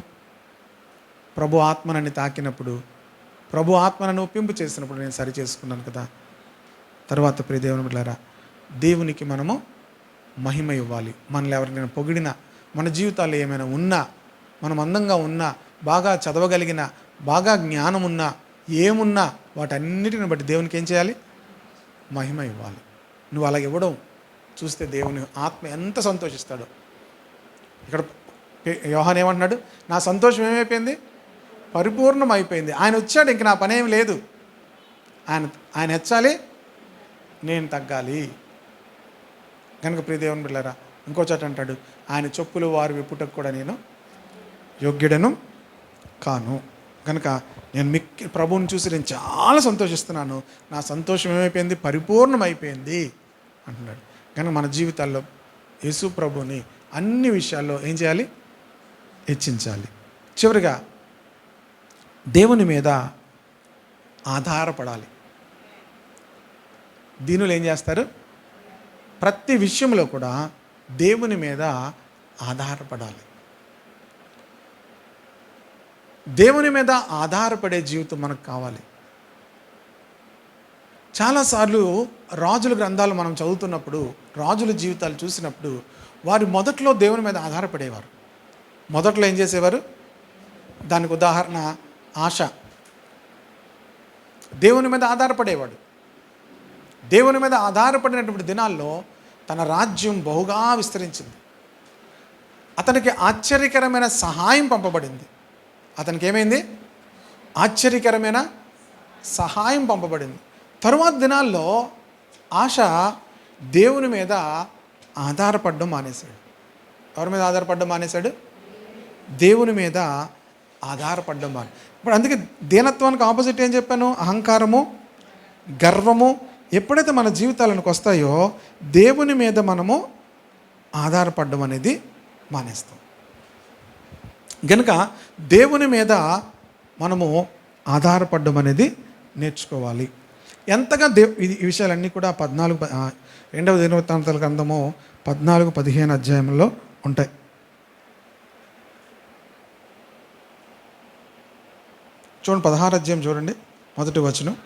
ప్రభు ఆత్మనని తాకినప్పుడు, ప్రభు ఆత్మనను ఒప్పింపు చేసినప్పుడు నేను సరి చేసుకున్నాను కదా. తర్వాత ప్రియ దేవుని బిడ్డలారా, దేవునికి మనము మహిమ ఇవ్వాలి. మనల్ని ఎవరినైనా పొగిడినా, మన జీవితాల్లో ఏమైనా ఉన్నా, మనం అందంగా ఉన్నా, బాగా చదవగలిగిన, బాగా జ్ఞానం ఉన్నా, ఏమున్నా వాటన్నిటిని బట్టి దేవునికి ఏం చేయాలి? మహిమ ఇవ్వాలి. నువ్వు అలా ఇవ్వడం చూస్తే దేవుని ఆత్మ ఎంత సంతోషిస్తాడో. ఇక్కడ యోహాను ఏమంటున్నాడు? నా సంతోషం ఏమైపోయింది? పరిపూర్ణం అయిపోయింది. ఆయన వచ్చాడు, ఇంక నా పనేం లేదు. ఆయన హెచ్చాలి, నేను తగ్గాలి. కనుక ప్రియ దేవుని బిడ్డలారా, ఇంకో చోట అంటాడు, ఆయన చెప్పులు వారు విప్పుటకు కూడా నేను యోగ్యుడను కాను. కనుక నేను ప్రభువుని చూసి నేను చాలా సంతోషిస్తున్నాను. నా సంతోషం ఏమైపోయింది? పరిపూర్ణం అయిపోయింది అంటున్నాడు. కనుక మన జీవితాల్లో యేసు ప్రభుని అన్ని విషయాల్లో ఏం చేయాలి? హెచ్చించాలి. చివరిగా దేవుని మీద ఆధారపడాలి. దీనులు ఏం చేస్తారు? ప్రతి విషయంలో కూడా దేవుని మీద ఆధారపడాలి. దేవుని మీద ఆధారపడే జీవితం మనకు కావాలి. చాలాసార్లు రాజుల గ్రంథాలు మనం చదువుతున్నప్పుడు, రాజుల జీవితాలు చూసినప్పుడు, వారు మొదట్లో దేవుని మీద ఆధారపడేవారు. మొదట్లో ఏం చేసేవారు? దానికి ఉదాహరణ ఆశ. దేవుని మీద ఆధారపడేవాడు. దేవుని మీద ఆధారపడినటువంటి దినాల్లో తన రాజ్యం బహుగా విస్తరించింది. అతనికి ఆశ్చర్యకరమైన సహాయం పంపబడింది. అతనికి ఏమైంది? ఆశ్చర్యకరమైన సహాయం పంపబడింది. తరువాత దినాల్లో ఆశ దేవుని మీద ఆధారపడడం మానేశాడు. ఎవరి మీద ఆధారపడడం మానేశాడు? దేవుని మీద ఆధారపడడం మానే. ఇప్పుడు అందుకే దీనత్వానికి ఆపోజిట్ ఏం చెప్పాను? అహంకారము, గర్వము ఎప్పుడైతే మన జీవితాలకు వస్తాయో దేవుని మీద మనము ఆధారపడడం అనేది మానేస్తాం. కనుక దేవుని మీద మనము ఆధారపడడం అనేది నేర్చుకోవాలి. ఎంతగా ఈ విషయాలన్నీ కూడా 2వ దినవృత్తాంతాల గ్రంథము 14-15 అధ్యాయంలో ఉంటాయి. చూడండి, 16 అధ్యాయం చూడండి, మొదటి వచనం.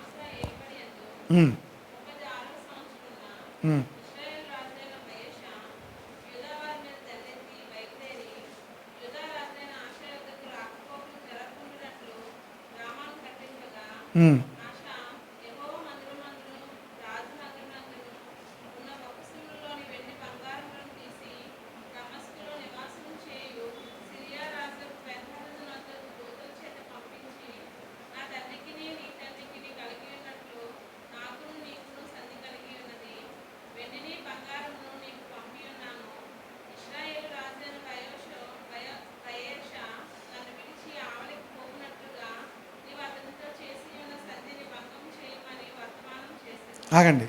ఆగండి,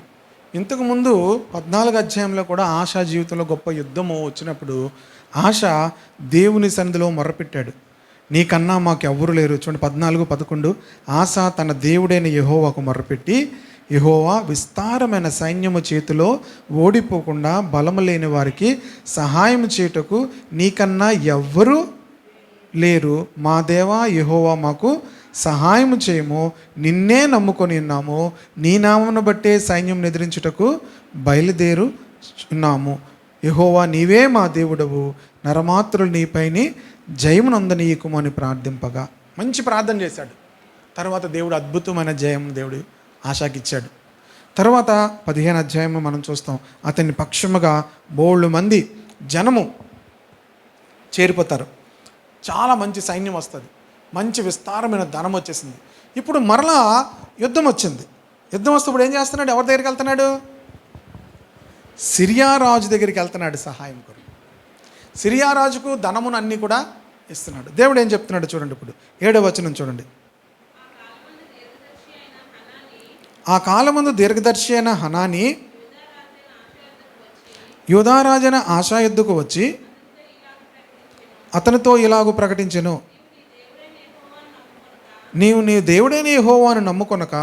ఇంతకుముందు 14 అధ్యాయంలో కూడా ఆశా జీవితంలో గొప్ప యుద్ధము వచ్చినప్పుడు ఆశ దేవుని సన్నిధిలో మొర్రపెట్టాడు, నీకన్నా మాకు ఎవ్వరు లేరు. చూడండి 14-11. ఆశ తన దేవుడైన యెహోవాకు మొర్రపెట్టి, యెహోవా విస్తారమైన సైన్యము చేతిలో ఓడిపోకుండా బలము లేని వారికి సహాయం చేయుటకు నీకన్నా ఎవ్వరూ లేరు. మా దేవా యెహోవా మాకు సహాయం చేయము, నిన్నే నమ్ముకొని ఉన్నాము, నీ నామమును బట్టే సైన్యం ఎదిరించుటకు బయలుదేరుచున్నాము. యెహోవా నీవే మా దేవుడవు, నరమాత్రులు నీపైని జయమునందనీయకుము అని ప్రార్థింపగా. మంచి ప్రార్థన చేశాడు. తర్వాత దేవుడు అద్భుతమైన జయం దేవుడు ఆశాకిచ్చాడు. తర్వాత 15 అధ్యాయం మనం చూస్తాం, అతని పక్షముగా బోళ్ళు మంది జనము చేరిపోతారు. చాలా మంచి సైన్యం వస్తుంది, మంచి విస్తారమైన ధనం వచ్చేసింది. ఇప్పుడు మరలా యుద్ధం వచ్చింది. యుద్ధం వస్తున్నప్పుడు ఏం చేస్తున్నాడు? ఎవరి దగ్గరికి వెళ్తున్నాడు? సిరియా రాజు దగ్గరికి వెళ్తున్నాడు సహాయం కొరకు. సిరియా రాజుకు ధనమును అన్నీ కూడా ఇస్తున్నాడు. దేవుడు ఏం చెప్తున్నాడు చూడండి, ఇప్పుడు 7వ వచనం చూడండి. ఆ కాలమందు దీర్ఘదర్శి అయిన హనాని యూదారాజైన ఆశా యొద్దకు వచ్చి అతనితో ఇలాగూ ప్రకటించెను, నీవు నీ దేవుడైన యెహోవాను నమ్ముకొనక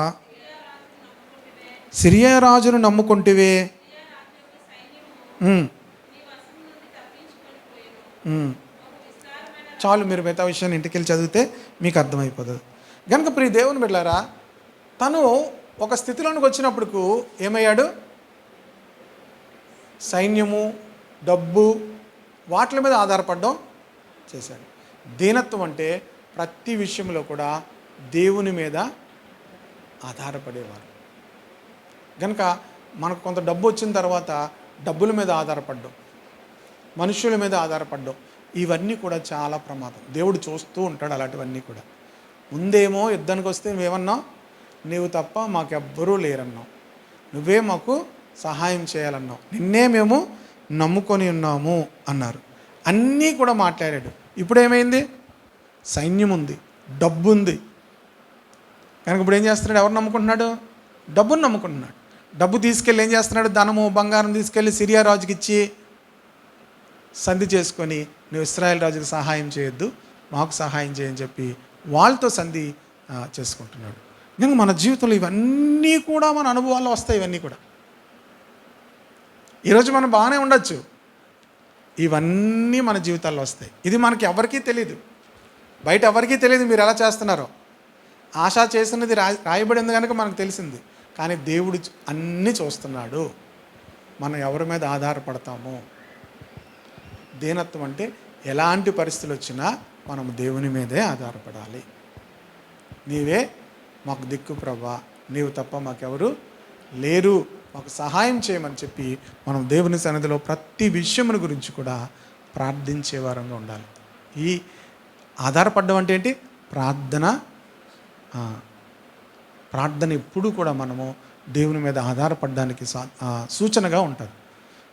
సిరియా రాజును నమ్ముకొంటివే. చాలు, మీరు మిగతా విషయాన్ని ఇంటికి వెళ్ళి చదివితే మీకు అర్థమైపోతుంది. కనుక ప్రియ దేవుని బిడ్డలారా, తను ఒక స్థితిలోనికి వచ్చినప్పుడు ఏమయ్యాడు? సైన్యము, డబ్బు, వాటి మీద ఆధారపడడం చేశాడు. దీనత్వం అంటే ప్రతి విషయంలో కూడా దేవుని మీద ఆధారపడేవారు. కనుక మనకు కొంత డబ్బు వచ్చిన తర్వాత డబ్బుల మీద ఆధారపడడం, మనుషుల మీద ఆధారపడడం, ఇవన్నీ కూడా చాలా ప్రమాదం. దేవుడు చూస్తూ ఉంటాడు అలాంటివన్నీ కూడా. ముందేమో యుద్ధానికి వస్తే నువ్వేమన్నావు? నీవు తప్ప మాకెవ్వరూ లేరన్నావు, నువ్వే మాకు సహాయం చేయాలన్నావు, నిన్నే మేము నమ్ముకొని ఉన్నాము అన్నారు. అన్నీ కూడా మాట్లాడాడు. ఇప్పుడు ఏమైంది? సైన్యం ఉంది, డబ్బు ఉంది. కనుక ఇప్పుడు ఏం చేస్తున్నాడు? ఎవరు నమ్ముకుంటున్నాడు? డబ్బును నమ్ముకుంటున్నాడు. డబ్బు తీసుకెళ్ళి ఏం చేస్తున్నాడు? ధనము, బంగారం తీసుకెళ్ళి సిరియా రాజుకి ఇచ్చి సంధి చేసుకొని, నువ్వు ఇశ్రాయేల్ రాజుకి సహాయం చేయొద్దు, మాకు సహాయం చేయని చెప్పి వాళ్ళతో సంధి చేసుకుంటున్నాడు. కనుక మన జీవితంలో ఇవన్నీ కూడా మన అనుభవాల్లో వస్తాయి. ఇవన్నీ కూడా ఈరోజు మనం బాగానే ఉండొచ్చు, ఇవన్నీ మన జీవితాల్లో వస్తాయి. ఇది మనకి ఎవరికీ తెలియదు, బయట ఎవరికీ తెలియదు మీరు ఎలా చేస్తున్నారో. ఆశా చేసినది రాయబడింది కనుక మనకు తెలిసింది. కానీ దేవుడు అన్నీ చూస్తున్నాడు. మనం ఎవరి మీద ఆధారపడతామో. దీనత్వం అంటే ఎలాంటి పరిస్థితులు వచ్చినా మనం దేవుని మీదే ఆధారపడాలి. నీవే మాకు దిక్కు ప్రభా, నీవు తప్ప మాకెవరు లేరు, మాకు సహాయం చేయమని చెప్పి మనం దేవుని సన్నిధిలో ప్రతి విషయముని గురించి కూడా ప్రార్థించే వారంగా ఉండాలి. ఈ ఆధారపడడం అంటే ఏంటి? ప్రార్థన ఎప్పుడు కూడా మనము దేవుని మీద ఆధారపడడానికి సూచనగా ఉంటుంది.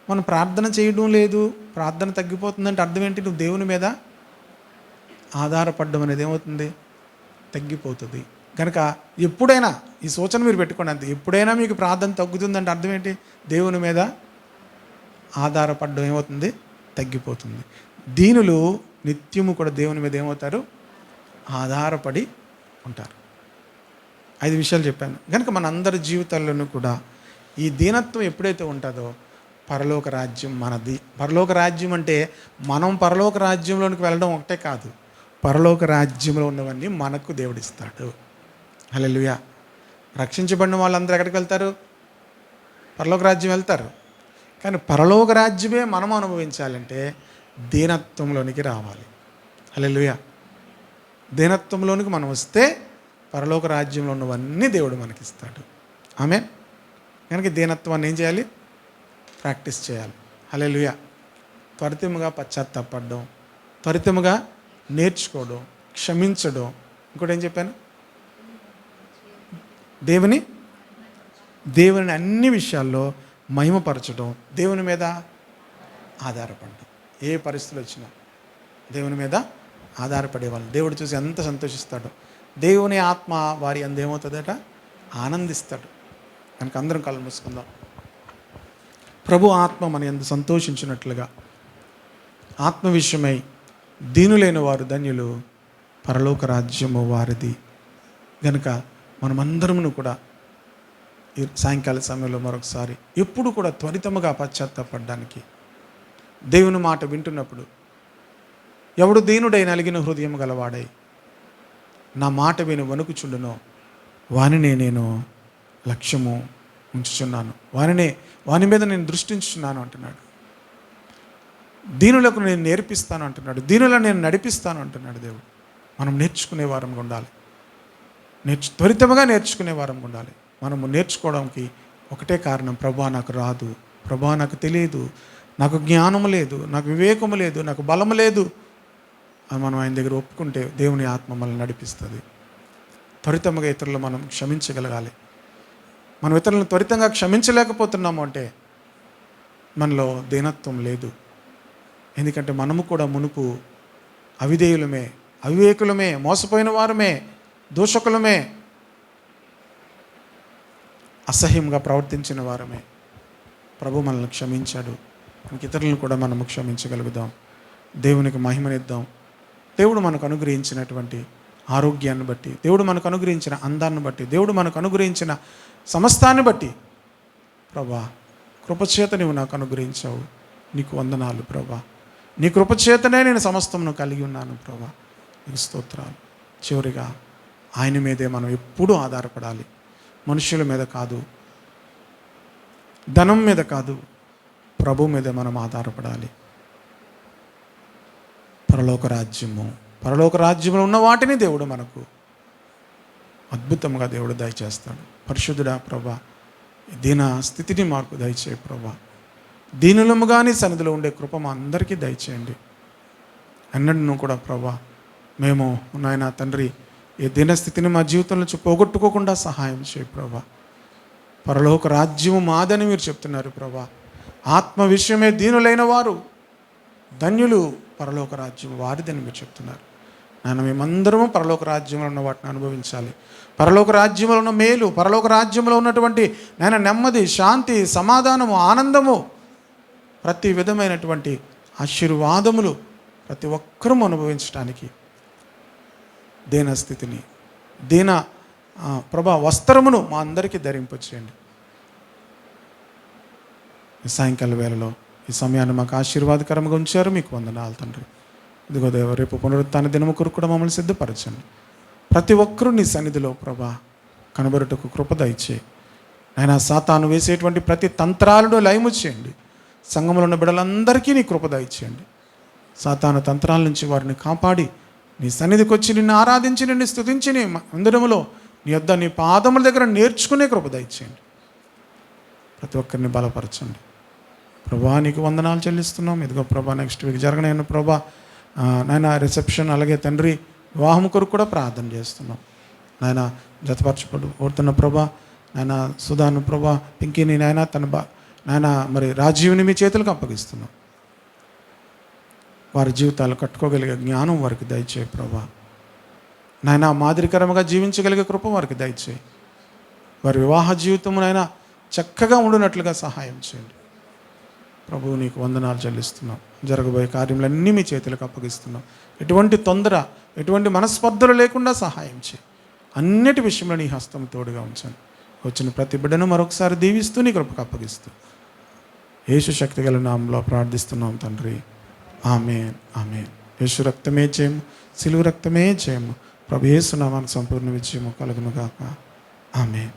మనం ప్రార్థన చేయడం లేదు, ప్రార్థన తగ్గిపోతుందంటే అర్థం ఏంటి? నువ్వు దేవుని మీద ఆధారపడడం అనేది ఏమవుతుంది? తగ్గిపోతుంది. కనుక ఎప్పుడైనా ఈ సూచన మీరు పెట్టుకోండి అంతే. ఎప్పుడైనా మీకు ప్రార్థన తగ్గుతుందంటే అర్థం ఏంటి? దేవుని మీద ఆధారపడడం ఏమవుతుంది? తగ్గిపోతుంది. దీనులు నిత్యము కూడా దేవుని మీద ఏమవుతారు? ఆధారపడి ఉంటారు. 5 విషయాలు చెప్పాను. కనుక మన అందరి జీవితాల్లోనూ కూడా ఈ దీనత్వం ఎప్పుడైతే ఉంటుందో పరలోక రాజ్యం మనది. పరలోక రాజ్యం అంటే మనం పరలోక రాజ్యంలోనికి వెళ్ళడం ఒకటే కాదు, పరలోక రాజ్యంలో ఉన్నవన్నీ మనకు దేవుడిస్తాడు. హల్లెలూయా. రక్షించబడిన వాళ్ళందరూ ఎక్కడికి వెళ్తారు? పరలోక రాజ్యం వెళ్తారు. కానీ పరలోక రాజ్యమే మనం అనుభవించాలంటే దీనత్వంలోనికి రావాలి. హల్లెలూయా. దీనత్వంలోనికి మనం వస్తే పరలోక రాజ్యంలో ఉన్నవన్నీ దేవుడు మనకిస్తాడు. ఆమేన్. కనుక దీనత్వాన్ని ఏం చేయాలి? ప్రాక్టీస్ చేయాలి. హల్లెలూయా. త్వరితముగా పశ్చాత్తాపడడం, త్వరితముగా నేర్చుకోవడం, క్షమించడం. ఇంకోటి ఏం చెప్పాను? దేవుని అన్ని విషయాల్లో మహిమపరచడం, దేవుని మీద ఆధారపడడం. ఏ పరిస్థితులు వచ్చినా దేవుని మీద ఆధారపడేవాళ్ళు దేవుడు చూసి ఎంత సంతోషిస్తాడో. దేవుని ఆత్మ వారి అందు ఏమవుతుందట? ఆనందిస్తాడు. కనుక అందరం కళ్ళు మూసుకుందాం. ప్రభు ఆత్మ మన యందు సంతోషించినట్లుగా ఆత్మ విషయమై దీనులైన వారు ధన్యులు, పరలోక రాజ్యము వారిది. కనుక మనమందరమును కూడా ఈ సాయంకాల సమయంలో మరొకసారి ఎప్పుడు కూడా త్వరితముగా పశ్చాత్తాపడడానికి, దేవుని మాట వింటున్నప్పుడు ఎవడు దీనుడై నలిగిన హృదయం గలవాడై నా మాట విని వణుకుచుండునో వానినే నేను లక్ష్యము ఉంచుచున్నాను, వాని మీద నేను దృష్టి ఉంచుచున్నాను అంటున్నాడు. దీనులకు నేను నేర్పిస్తాను అంటున్నాడు, దీనులను నేను నడిపిస్తాను అంటున్నాడు దేవుడు. మనం నేర్చుకునే వారంగా ఉండాలి, త్వరితముగా నేర్చుకునే వారంగా ఉండాలి. మనము నేర్చుకోవడానికి ఒకటే కారణం, ప్రభువా నాకు రాదు, ప్రభువా నాకు తెలియదు, నాకు జ్ఞానము లేదు, నాకు వివేకము లేదు, నాకు బలము లేదు అని మనం ఆయన దగ్గర ఒప్పుకుంటే దేవుని ఆత్మ మనల్ని నడిపిస్తుంది. త్వరితముగా ఇతరులు మనం క్షమించగలగాలి. మనం ఇతరులను త్వరితంగా క్షమించలేకపోతున్నాము అంటే మనలో దీనత్వం లేదు. ఎందుకంటే మనము కూడా మునుపు అవిధేయులమే, అవివేకులమే, మోసపోయిన వారమే, దూషకులమే, అసహ్యంగా ప్రవర్తించిన వారమే. ప్రభు మనల్ని క్షమించాడు. మనకి ఇతరులను కూడా మనము క్షమించగలుగుదాం. దేవునికి మహిమనిద్దాం. దేవుడు మనకు అనుగ్రహించినటువంటి ఆరోగ్యాన్ని బట్టి, దేవుడు మనకు అనుగ్రహించిన అందాన్ని బట్టి, దేవుడు మనకు అనుగ్రహించిన సమస్తాన్ని బట్టి ప్రభా కృపచేత నీవు నాకు అనుగ్రహించావు, నీకు వందనాలు ప్రభా. నీ కృపచేతనే నేను సమస్తమును కలిగి ఉన్నాను ప్రభా. నీకు స్తోత్రాలు. చివరిగా ఆయన మీదే మనం ఎప్పుడూ ఆధారపడాలి. మనుషుల మీద కాదు, ధనం మీద కాదు, ప్రభు మీద మనం ఆధారపడాలి. పరలోక రాజ్యంలో ఉన్న వాటిని దేవుడు మనకు అద్భుతంగా దేవుడు దయచేస్తాడు. పరిశుద్ధుడా ప్రభా, దీన స్థితిని మాకు దయచేయ ప్రభా. దీనులముగాని సన్నిధిలో ఉండే కృప మా అందరికీ దయచేయండి. అన్నడూ కూడా ప్రభా మేము నాయన తండ్రి ఈ దీనస్థితిని మా జీవితంలో నుంచి పోగొట్టుకోకుండా సహాయం చేయ ప్రభా. పరలోక రాజ్యము మాదని మీరు చెప్తున్నారు ప్రభా. ఆత్మ విషయమే దీనులైన వారు ధన్యులు, పరలోక రాజ్యం వారిదని మీరు చెప్తున్నారు. నాయన మేమందరము పరలోక రాజ్యంలో ఉన్న వాటిని అనుభవించాలి. పరలోక రాజ్యంలో ఉన్న మేలు, పరలోక రాజ్యంలో ఉన్నటువంటి నాయన నెమ్మది, శాంతి, సమాధానము, ఆనందము, ప్రతి విధమైనటువంటి ఆశీర్వాదములు ప్రతి ఒక్కరూ అనుభవించడానికి దీన స్థితిని, దీన ప్రభా వస్త్రమును మా అందరికీ ధరింపచేయండి. ఈ సాయంకాల వేళలో ఈ సమయాన్ని మాకు ఆశీర్వాదకరంగా ఉంచారు. మీకు వందనాలు తండ్రి. ఇదిగో దేవ, రేపు పునరుత్థాన దినము కొరకు కూడా మమ్మల్ని సిద్ధపరచండి. ప్రతి ఒక్కరూ నీ సన్నిధిలో ప్రభా కనబరుటకు కృప దయచేయి. ఆయన సాతాను వేసేటువంటి ప్రతి తంత్రాలను లయము చేయండి. సంఘంలో ఉన్న బిడ్డలందరికీ నీ కృప దయచేయండి. సాతాను తంత్రాల నుంచి వారిని కాపాడి నీ సన్నిధికి వచ్చి నిన్ను ఆరాధించి, నిన్ను స్తుతించి నీ మందిరములో నీ యొద్ద నీ పాదముల దగ్గర నేర్చుకునే కృప దయచేయండి. ప్రతి ఒక్కరిని బలపరచండి ప్రభా. నీకు వందనాలు చెల్లిస్తున్నాం. ఇదిగో ప్రభా, నెక్స్ట్ వీక్ జరగనైన ప్రభా నాయన రిసెప్షన్, అలాగే తండ్రి వివాహం కొరకు కూడా ప్రార్థన చేస్తున్నాం. నాయన జతపరచబడుతున్న ప్రభా, నాయన సుధాను ప్రభా, పింకీని నాయన నాయన మరి రాజీవ్ని మీ చేతులకు అప్పగిస్తున్నాం. వారి జీవితాలు కట్టుకోగలిగే జ్ఞానం వారికి దయచేయి ప్రభా. నాయన మాదిరికరంగా జీవించగలిగే కృప వారికి దయచేయి. వారి వివాహ జీవితమునైనా చక్కగా ఉండునట్లుగా సహాయం చేయండి ప్రభు. నీకు వందనాలు చెల్లిస్తున్నాం. జరగబోయే కార్యములన్నీ మీ చేతులకు అప్పగిస్తున్నాం. ఎటువంటి తొందర, ఎటువంటి మనస్పర్ధలు లేకుండా సహాయం చేయి. అన్నిటి విషయంలో నీ హస్తం తోడుగా ఉంచండి. వచ్చిన ప్రతి బిడ్డను మరొకసారి దీవిస్తూ నీ కృపకు అప్పగిస్తూ యేసు శక్తి గల నామంలో ప్రార్థిస్తున్నాం తండ్రి. ఆమేన్, ఆమేన్. యేసు రక్తమే చేయము, సిలువ రక్తమే చేయము. ప్రభు యేసు నామానికి సంపూర్ణ విజయము కలుగును గాక. ఆమేన్.